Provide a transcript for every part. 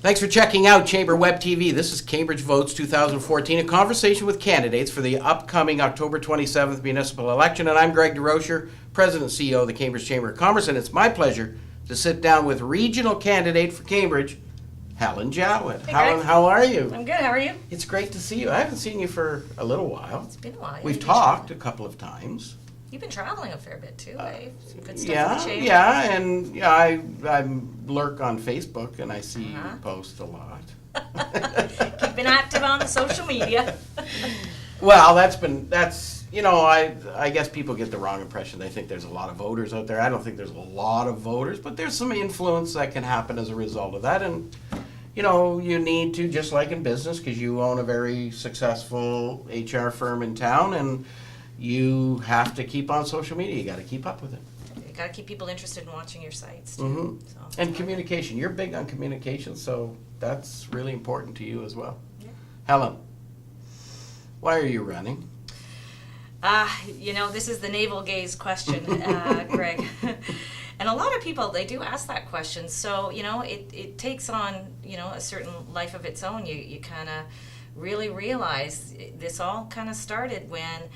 Thanks for checking out Chamber Web TV. This is Cambridge Votes 2014, a conversation with candidates for the upcoming October 27th municipal election. And I'm Greg DeRocher, President and CEO of the Cambridge Chamber of Commerce, and it's my pleasure to sit down with regional candidate for Cambridge, Helen Jowett. Hey, Helen, Greg. how are you? I'm good. How are you? It's great to see you. I haven't seen you for a little while. It's been a while. We've talked a couple of times. You've been traveling a fair bit too, eh? Some good stuff for Yeah, the chamber. yeah, and yeah, I lurk on Facebook and I see you post a lot. Keeping active on the social media. Well, that's I guess people get the wrong impression. They think there's a lot of voters out there. I don't think there's a lot of voters, but there's some influence that can happen as a result of that. And you need to, just like in business, because you own a very successful HR firm in town, and you have to keep on social media. You got to keep up with it. You got to keep people interested in watching your sites too. Mm-hmm. So. And communication. You're big on communication, so that's really important to you as well. Yeah. Helen, why are you running? This is the navel gaze question, Greg. And a lot of people, they do ask that question. So, it takes on, a certain life of its own. You kind of really realize this all kind of started when,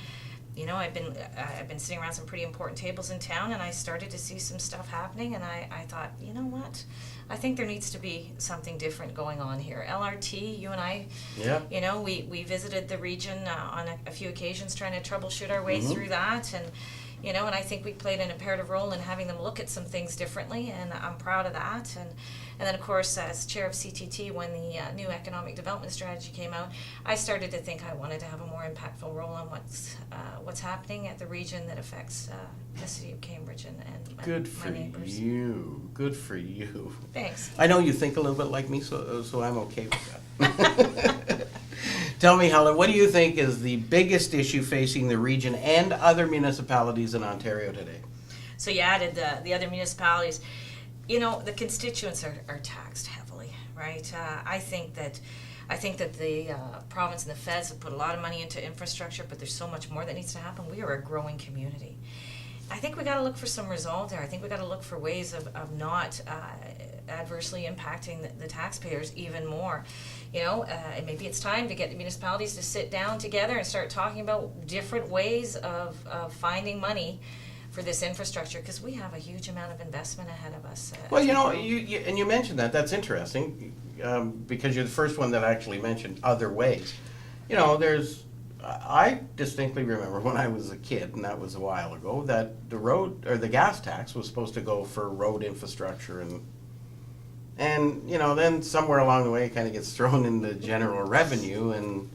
I've been sitting around some pretty important tables in town, and I started to see some stuff happening, and I thought, you know what? I think there needs to be something different going on here. LRT, you and I, we visited the region on a few occasions trying to troubleshoot our way through that, and and I think we played an imperative role in having them look at some things differently, and I'm proud of that. And then, of course, as chair of CTT, when the new economic development strategy came out, I started to think I wanted to have a more impactful role on what's happening at the region that affects the city of Cambridge and my neighbors. Good for you. Thanks. I know you think a little bit like me, so I'm okay with that. Tell me, Helen, what do you think is the biggest issue facing the region and other municipalities in Ontario today? So you added the other municipalities. The constituents are taxed heavily, right? I think that the province and the feds have put a lot of money into infrastructure, but there's so much more that needs to happen. We are a growing community. I think we got to look for some resolve there. I think we got to look for ways of not adversely impacting the taxpayers even more. And maybe it's time to get the municipalities to sit down together and start talking about different ways of finding money for this infrastructure, because we have a huge amount of investment ahead of us. Well, you mentioned that. That's interesting, because you're the first one that actually mentioned other ways. I distinctly remember when I was a kid, and that was a while ago, that the road or the gas tax was supposed to go for road infrastructure, and then somewhere along the way it kind of gets thrown into general revenue, and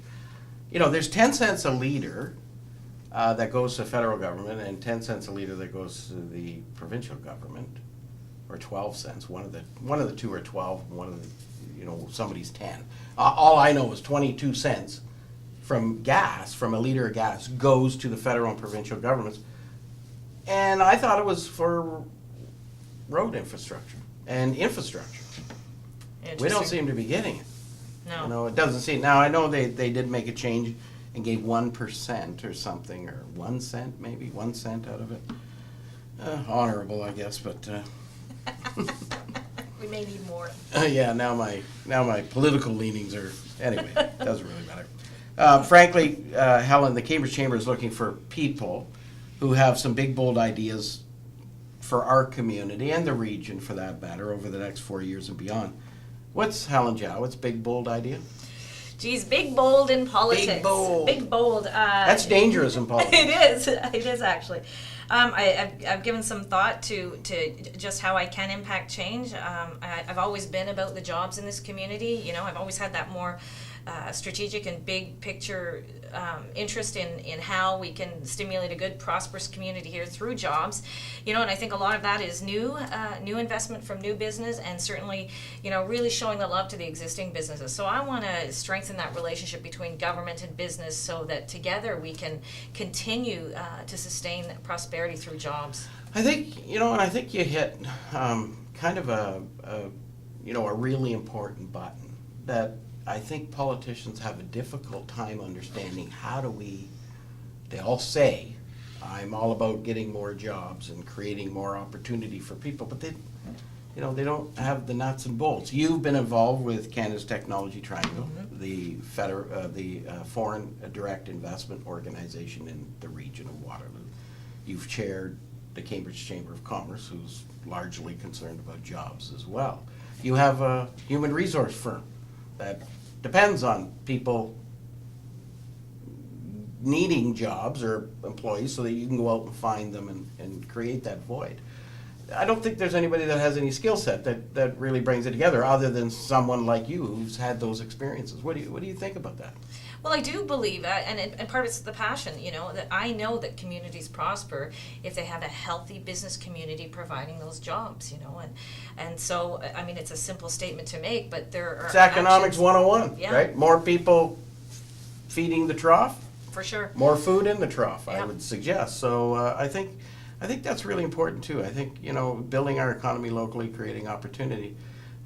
there's 10 cents a liter that goes to the federal government, and 10 cents a liter that goes to the provincial government, or 12 cents. One of the two are 12, one of the somebody's 10. All I know is 22 cents from a liter of gas goes to the federal and provincial governments. And I thought it was for road infrastructure and infrastructure. We don't seem to be getting it. No. It doesn't seem. Now, I know they did make a change and gave 1% or something, or 1 cent, maybe 1 cent out of it. Honorable, I guess, but we may need more. yeah. Now my political leanings are anyway. It doesn't really matter. Frankly, Helen, the Cambridge Chamber is looking for people who have some big, bold ideas for our community and the region, for that matter, over the next 4 years and beyond. What's Helen Jowett's big, bold idea? Geez, big, bold in politics. Big, bold. Big, bold. That's dangerous in politics. It is actually. I've given some thought to just how I can impact change. I've always been about the jobs in this community. I've always had that more strategic and big picture interest in how we can stimulate a good, prosperous community here through jobs. And I think a lot of that is new investment from new business, and certainly, really showing the love to the existing businesses. So I want to strengthen that relationship between government and business, so that together we can continue to sustain prosperity through jobs. I think, I think you hit kind of a really important button that I think politicians have a difficult time understanding. They all say, I'm all about getting more jobs and creating more opportunity for people, but you know, they don't have the nuts and bolts. You've been involved with Canada's Technology Triangle, the foreign direct investment organization in the region of Waterloo. You've chaired the Cambridge Chamber of Commerce, who's largely concerned about jobs as well. You have a human resource firm that depends on people needing jobs or employees so that you can go out and find them and create that void. I don't think there's anybody that has any skill set that really brings it together other than someone like you who's had those experiences. What do you think about that? Well, I do believe, and part of it's the passion, you know, that I know that communities prosper if they have a healthy business community providing those jobs, you know, and so, I mean, it's a simple statement to make, but there are It's economics actions, 101, Yeah. right? More people feeding the trough, for sure. more food in the trough, I Yeah. would suggest. So I think that's really important too. I think, you know, building our economy locally, creating opportunity,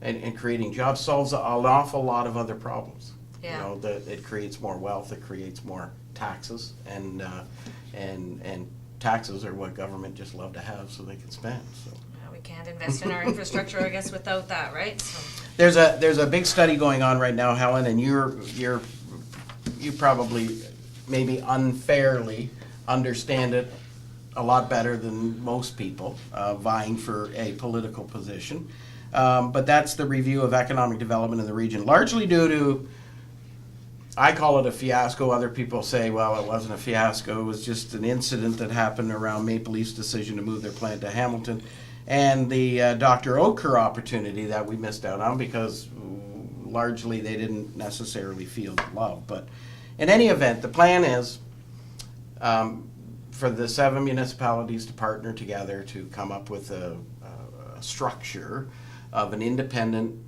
and creating jobs solves an awful lot of other problems. Yeah. You know, that it creates more wealth, it creates more taxes, and taxes are what government just love to have so they can spend. So We can't invest in our infrastructure, I guess, without that, right? So, there's a big study going on right now, Helen, and you probably maybe unfairly understand it a lot better than most people vying for a political position. But that's the review of economic development in the region, largely due to, I call it a fiasco. Other people say, well, it wasn't a fiasco. It was just an incident that happened around Maple Leaf's decision to move their plant to Hamilton and the Dr. Oetker opportunity that we missed out on because largely they didn't necessarily feel the love. But in any event, the plan is for the 7 municipalities to partner together to come up with a structure of an independent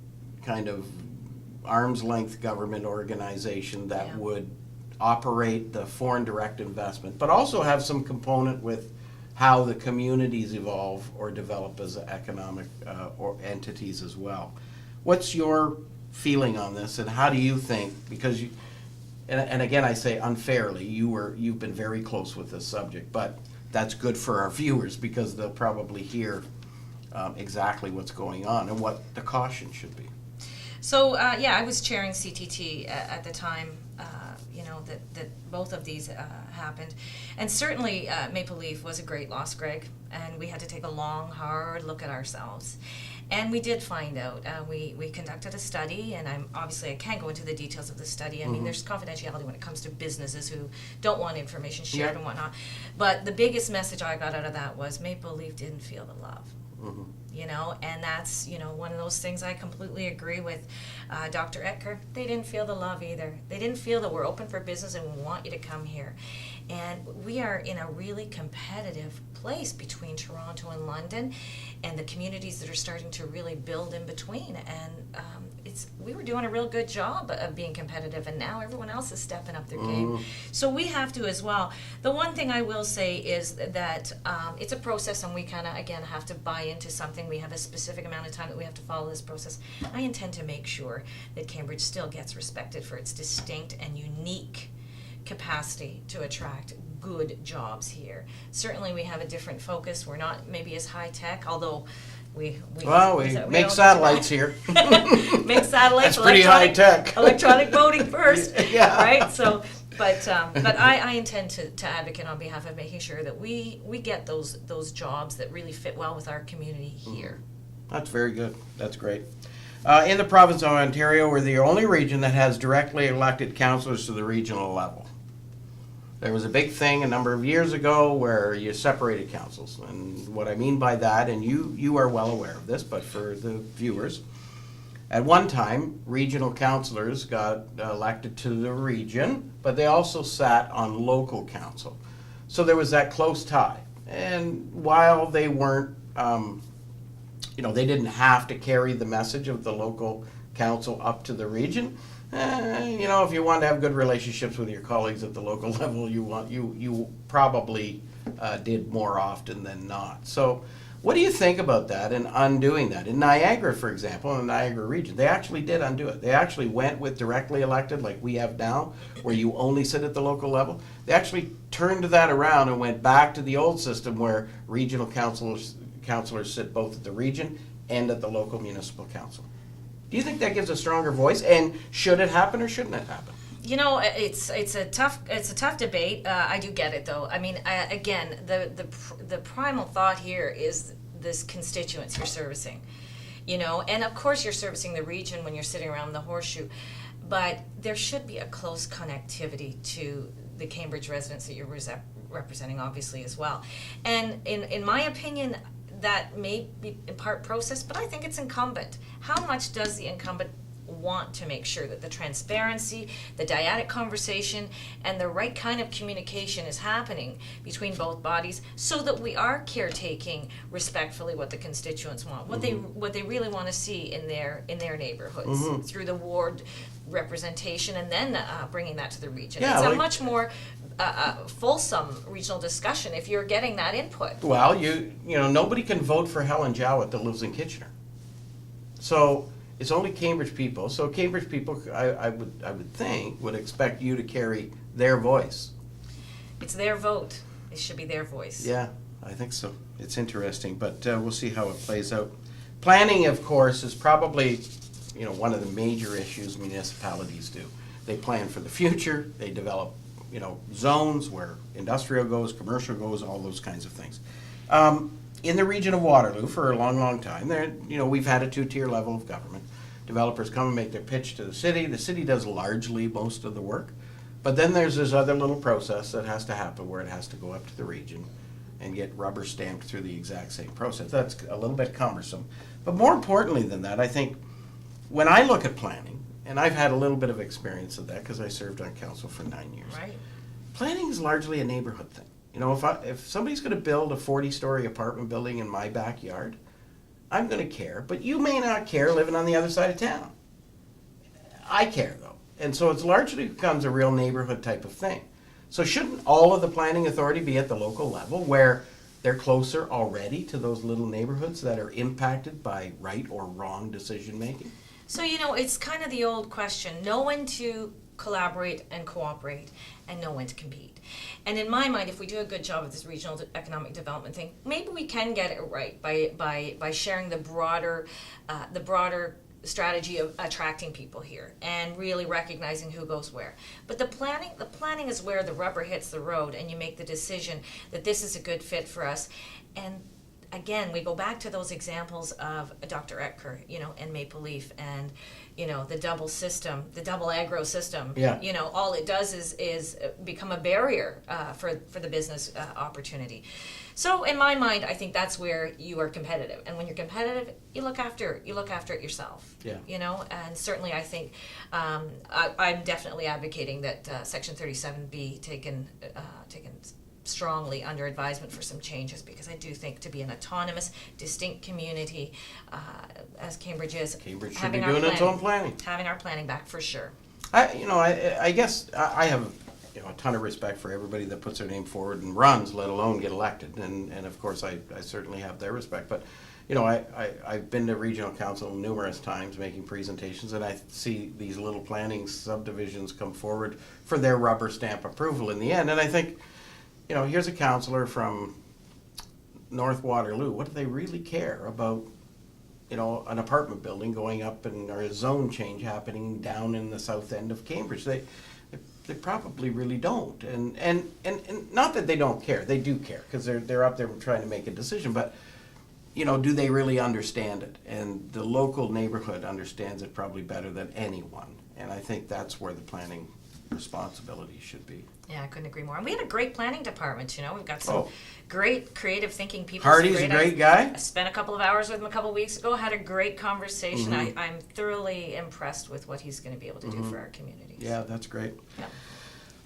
kind of arm's length government organization that Yeah. would operate the foreign direct investment, but also have some component with how the communities evolve or develop as economic or entities as well. What's your feeling on this, and how do you think, because you, and again I say unfairly, you've been very close with this subject, but that's good for our viewers because they'll probably hear exactly what's going on and what the caution should be. So I was chairing CTT at the time, you know, that both of these happened. And certainly Maple Leaf was a great loss, Greg, and we had to take a long, hard look at ourselves. And we did find out. We conducted a study, and I can't go into the details of the study. I mean, there's confidentiality when it comes to businesses who don't want information shared and whatnot. But the biggest message I got out of that was Maple Leaf didn't feel the love. You know, and that's, you know, one of those things I completely agree with Dr. Oetker. They didn't feel the love either. They didn't feel that we're open for business and we want you to come here. And we are in a really competitive place between Toronto and London and the communities that are starting to really build in between. And we were doing a real good job of being competitive, and now everyone else is stepping up their game. So we have to as well. The one thing I will say is that it's a process, and we kind of, again, have to buy into something. We have a specific amount of time that we have to follow this process. I intend to make sure that Cambridge still gets respected for its distinct and unique capacity to attract good jobs here. Certainly we have a different focus. We're not maybe as high tech, although we make satellites here. Make satellites. That's pretty high tech. Electronic voting first. Yeah. Right. So, but I intend to advocate on behalf of making sure that we get those jobs that really fit well with our community here. That's very good. That's great. In the province of Ontario, we're the only region that has directly elected councillors to the regional level. There was a big thing a number of years ago where you separated councils. And what I mean by that, and you are well aware of this, but for the viewers, at one time, regional councillors got elected to the region, but they also sat on local council. So there was that close tie. And while they weren't, they didn't have to carry the message of the local council up to the region, if you want to have good relationships with your colleagues at the local level, you probably did more often than not. So what do you think about that and undoing that? In Niagara, for example, in the Niagara region, they actually did undo it. They actually went with directly elected like we have now, where you only sit at the local level. They actually turned that around and went back to the old system where regional councilors sit both at the region and at the local municipal council. Do you think that gives a stronger voice? And should it happen or shouldn't it happen? You know, it's a tough debate. I do get it though. I mean, again, the primal thought here is this constituents you're servicing. You know, and of course you're servicing the region when you're sitting around the horseshoe, but there should be a close connectivity to the Cambridge residents that you're representing, obviously, as well. And in my opinion, that may be in part process, but I think it's incumbent. How much does the incumbent want to make sure that the transparency, the dyadic conversation, and the right kind of communication is happening between both bodies, so that we are caretaking respectfully what the constituents want, what they really want to see in their neighborhoods through the ward representation, and then bringing that to the region. Yeah, it's a much more fulsome regional discussion if you're getting that input. Well, you know, nobody can vote for Helen Jowett that lives in Kitchener. So it's only Cambridge people. So Cambridge people, I would think, would expect you to carry their voice. It's their vote. It should be their voice. Yeah, I think so. It's interesting, but we'll see how it plays out. Planning, of course, is probably, you know, one of the major issues municipalities do. They plan for the future. They develop, you know, zones where industrial goes, commercial goes, all those kinds of things. In the region of Waterloo for a long, long time, there, you know, we've had a two-tier level of government. Developers come and make their pitch to the city. The city does largely most of the work. But then there's this other little process that has to happen where it has to go up to the region and get rubber stamped through the exact same process. That's a little bit cumbersome. But more importantly than that, I think when I look at planning, and I've had a little bit of experience of that because I served on council for 9 years. Right. Planning is largely a neighborhood thing. You know, if somebody's going to build a 40-story apartment building in my backyard, I'm going to care. But you may not care living on the other side of town. I care, though. And so it's largely becomes a real neighborhood type of thing. So shouldn't all of the planning authority be at the local level where they're closer already to those little neighborhoods that are impacted by right or wrong decision making? So, you know, it's kind of the old question, know when to collaborate and cooperate, and know when to compete. And in my mind, if we do a good job of this regional economic development thing, maybe we can get it right by sharing the broader strategy of attracting people here and really recognizing who goes where. But the planning is where the rubber hits the road and you make the decision that this is a good fit for us. And again, we go back to those examples of Dr. Etker, you know, and Maple Leaf, and, you know, the double system, the double agro system. Yeah. You know, all it does is become a barrier for the business opportunity. So in my mind, I think that's where you are competitive, and when you're competitive, you look after it yourself. Yeah. You know, and certainly I think I'm definitely advocating that Section 37 be taken strongly under advisement for some changes, because I do think to be an autonomous, distinct community, as Cambridge is, Cambridge should be doing its own planning. Having our planning back for sure. I guess I have, you know, a ton of respect for everybody that puts their name forward and runs, let alone get elected, and of course I certainly have their respect. But you know, I've been to regional council numerous times making presentations, and I see these little planning subdivisions come forward for their rubber stamp approval in the end, and I think, you know, here's a councillor from North Waterloo. What do they really care about, you know, an apartment building going up or a zone change happening down in the south end of Cambridge? They probably really don't. And not that they don't care. They do care, because they're up there trying to make a decision. But, you know, do they really understand it? And the local neighborhood understands it probably better than anyone. And I think that's where the planning responsibility should be. Yeah, I couldn't agree more. And we had a great planning department, you know. We've got some great creative thinking people. Hardy's a great guy. I spent a couple of hours with him a couple of weeks ago, had a great conversation. I'm thoroughly impressed with what he's going to be able to do for our communities. Yeah, that's great. Yeah.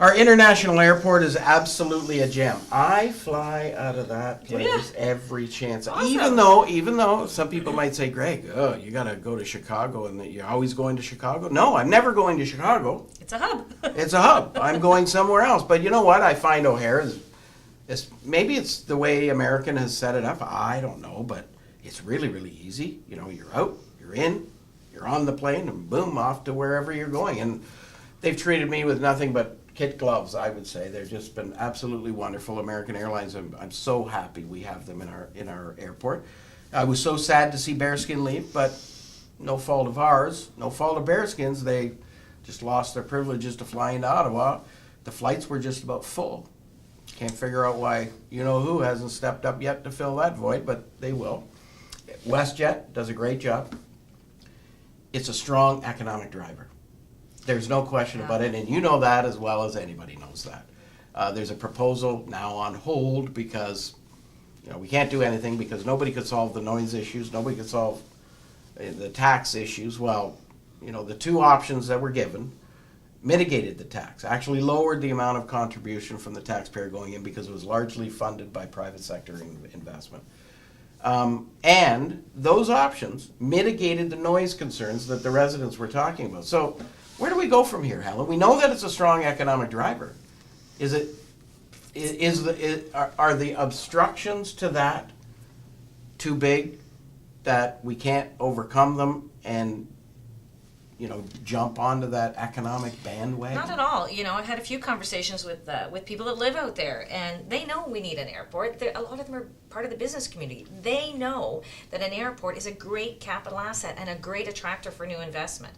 Our international airport is absolutely a gem. I fly out of that place every chance. Awesome. Even though some people might say, Greg, oh, you got to go to Chicago and that you're always going to Chicago. No, I'm never going to Chicago. It's a hub. It's a hub. I'm going somewhere else. But you know what? I find O'Hare is maybe it's the way American has set it up. I don't know, but it's really, really easy. You know, you're out, you're in, you're on the plane, and boom, off to wherever you're going. And they've treated me with nothing but kid gloves, I would say. They've just been absolutely wonderful. American Airlines, I'm so happy we have them in our airport. I was so sad to see Bearskin leave, but no fault of ours, no fault of Bearskins. They just lost their privileges to fly into Ottawa. The flights were just about full. Can't figure out why you-know-who hasn't stepped up yet to fill that void, but they will. WestJet does a great job. It's a strong economic driver. There's no question about it, and you know that as well as anybody knows that. There's a proposal now on hold because we can't do anything because nobody could solve the noise issues, nobody could solve the tax issues. Well, the two options that were given mitigated the tax, actually lowered the amount of contribution from the taxpayer going in because it was largely funded by private sector investment. And those options mitigated the noise concerns that the residents were talking about. So where do we go from here, Helen? We know that it's a strong economic driver. Are the obstructions to that too big that we can't overcome them and jump onto that economic bandwagon? Not at all. I've had a few conversations with people that live out there, and they know we need an airport. A lot of them are part of the business community. They know that an airport is a great capital asset and a great attractor for new investment.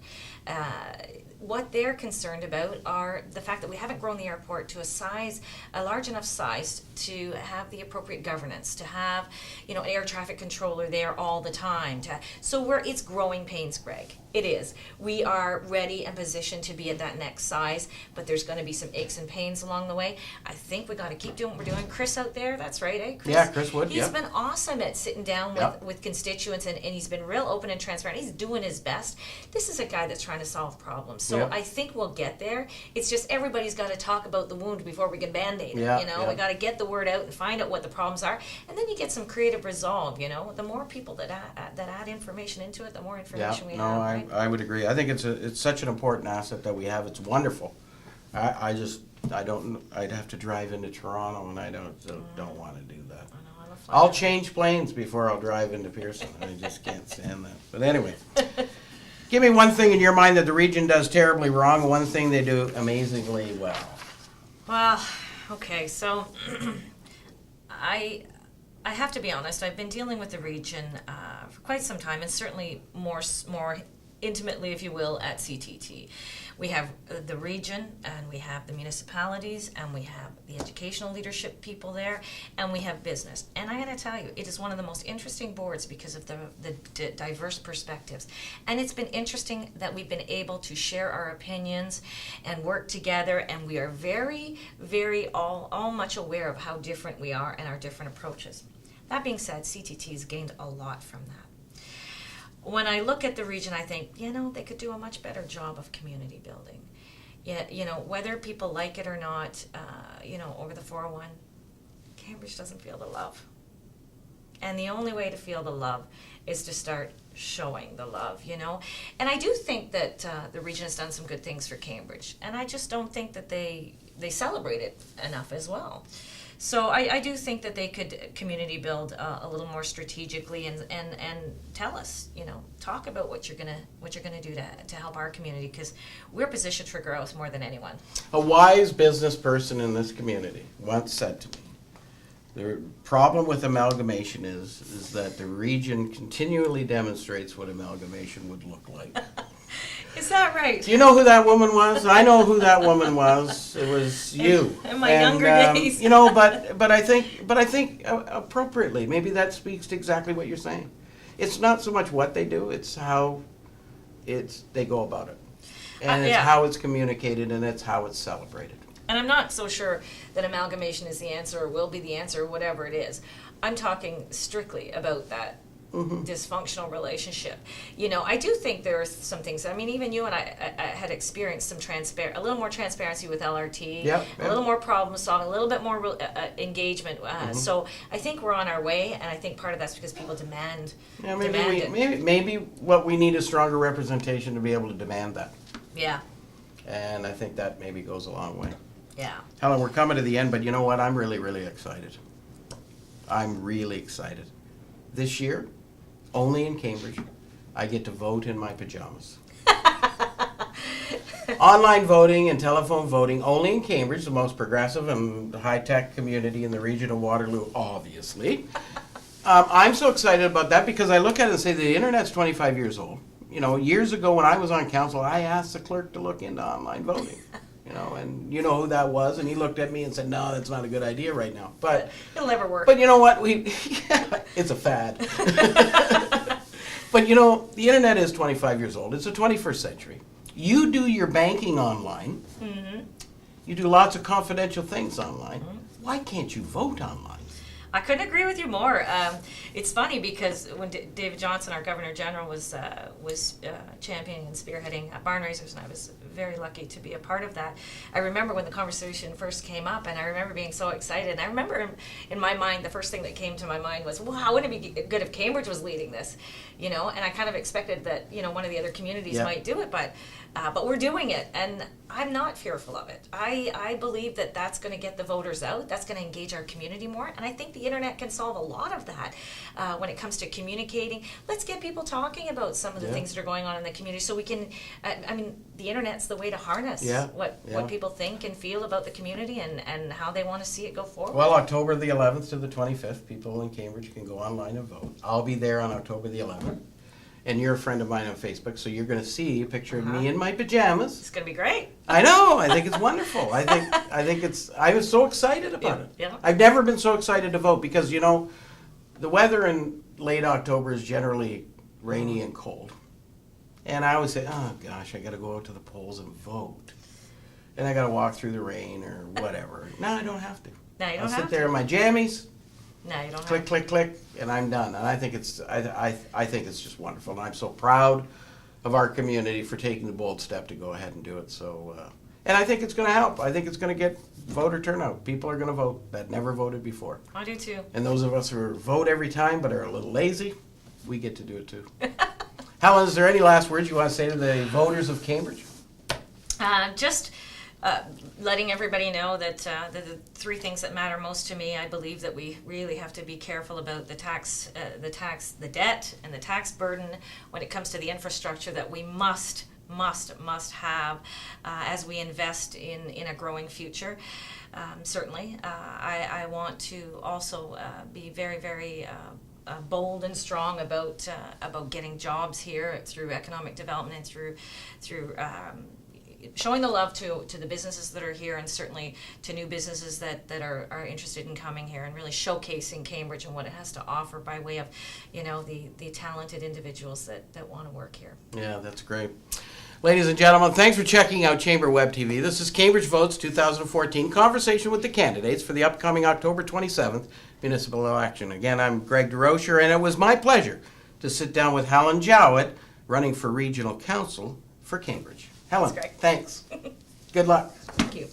What they're concerned about are the fact that we haven't grown the airport to a large enough size to have the appropriate governance, to have, an air traffic controller there all the time. So it's growing pains, Greg. It is. We are ready and positioned to be at that next size, but there's going to be some aches and pains along the way. I think we got to keep doing what we're doing. Chris out there, that's right, eh, Chris? Yeah, Chris Wood. He's been awesome at sitting down with constituents, and he's been real open and transparent. He's doing his best. This is a guy that's trying to solve problems. So I think we'll get there. It's just everybody's got to talk about the wound before we can Band-Aid it. We got to get the word out and find out what the problems are, and then you get some creative resolve. The more people that add information into it, the more information we have. Right? I would agree. I think it's such an important asset that we have. It's wonderful. I'd have to drive into Toronto, and I don't want to do that. I'll change planes before I'll drive into Pearson. I just can't stand that. But anyway, give me one thing in your mind that the region does terribly wrong, one thing they do amazingly well. Well, okay, so I have to be honest. I've been dealing with the region for quite some time, and certainly more intimately, if you will, at CTT. We have the region, and we have the municipalities, and we have the educational leadership people there, and we have business. And I gotta tell you, it is one of the most interesting boards because of the diverse perspectives. And it's been interesting that we've been able to share our opinions and work together, and we are very, very all much aware of how different we are and our different approaches. That being said, CTT has gained a lot from that. When I look at the region, I think, they could do a much better job of community building. Whether people like it or not, over the 401, Cambridge doesn't feel the love. And the only way to feel the love is to start showing the love, And I do think that the region has done some good things for Cambridge. And I just don't think that they celebrate it enough as well. So I do think that they could community build a little more strategically and tell us, talk about what you're gonna do to help our community, because we're positioned for growth more than anyone. A wise business person in this community once said to me, the problem with amalgamation is that the region continually demonstrates what amalgamation would look like. Is that right? Do you know who that woman was? I know who that woman was. It was you. In my younger days. But I think appropriately, maybe that speaks to exactly what you're saying. It's not so much what they do; it's how they go about it, and it's how it's communicated, and it's how it's celebrated. And I'm not so sure that amalgamation is the answer or will be the answer, or whatever it is. I'm talking strictly about that dysfunctional relationship. I do think there are some things. I mean, even you and I had experienced some a little more transparency with LRT, a little more problem solving, a little bit more engagement. So I think we're on our way, and I think part of that's because people demand. Yeah, maybe what we need is stronger representation to be able to demand that. Yeah. And I think that maybe goes a long way. Yeah. Helen, we're coming to the end, but you know what? I'm really, really excited. I'm really excited. This year, only in Cambridge, I get to vote in my pajamas. Online voting and telephone voting only in Cambridge, the most progressive and high-tech community in the region of Waterloo, obviously. I'm so excited about that because I look at it and say the internet's 25 years old. You know, years ago when I was on council, I asked the clerk to look into online voting. You know, and you know who that was, and he looked at me and said, "No, that's not a good idea right now." But it'll never work. But you know what? It's a fad. But you know, the internet is 25 years old. It's the 21st century. You do your banking online. Mm-hmm. You do lots of confidential things online. Mm-hmm. Why can't you vote online? I couldn't agree with you more. It's funny because when David Johnson, our Governor General, was championing and spearheading barn raisers, and I was very lucky to be a part of that. I remember when the conversation first came up, and I remember being so excited. And I remember in my mind, the first thing that came to my mind was, wow, wouldn't it be good if Cambridge was leading this? You know, and I kind of expected that, you know, one of the other communities might do it, but we're doing it, and I'm not fearful of it. I believe that that's going to get the voters out. That's going to engage our community more, and I think the internet can solve a lot of that when it comes to communicating. Let's get people talking about some of the things that are going on in the community, so we can. I mean, the internet's the way to harness what people think and feel about the community and how they want to see it go forward. Well, October the 11th to the 25th, people in Cambridge can go online and vote. I'll be there on October the 11th. And you're a friend of mine on Facebook, so you're going to see a picture of me in my pajamas. It's going to be great. I know. I think it's wonderful. I think it's. I was so excited about it. Yeah. I've never been so excited to vote because, you know, the weather in late October is generally rainy and cold, and I always say, oh gosh, I got to go out to the polls and vote, and I got to walk through the rain or whatever. No, I don't have to. No, you don't I'll have sit there in my jammies. No, you don't Click, click, click, and I'm done. And I think it's I think it's just wonderful, and I'm so proud of our community for taking the bold step to go ahead and do it. So, and I think it's going to help. I think it's going to get voter turnout. People are going to vote that never voted before. I do too. And those of us who vote every time but are a little lazy, we get to do it too. Helen, is there any last words you want to say to the voters of Cambridge? Just letting everybody know that the three things that matter most to me, I believe that we really have to be careful about the debt, and the tax burden when it comes to the infrastructure that we must have as we invest in a growing future. Certainly, I want to also be very, very bold and strong about getting jobs here through economic development and through showing the love to the businesses that are here, and certainly to new businesses that are interested in coming here, and really showcasing Cambridge and what it has to offer by way of, you know, the talented individuals that want to work here. Yeah, that's great. Ladies and gentlemen, thanks for checking out Chamber Web TV. This is Cambridge Votes 2014, conversation with the candidates for the upcoming October 27th municipal election. Again, I'm Greg DeRocher, and it was my pleasure to sit down with Helen Jowett, running for Regional Council for Cambridge. Helen, thanks. Good luck. Thank you.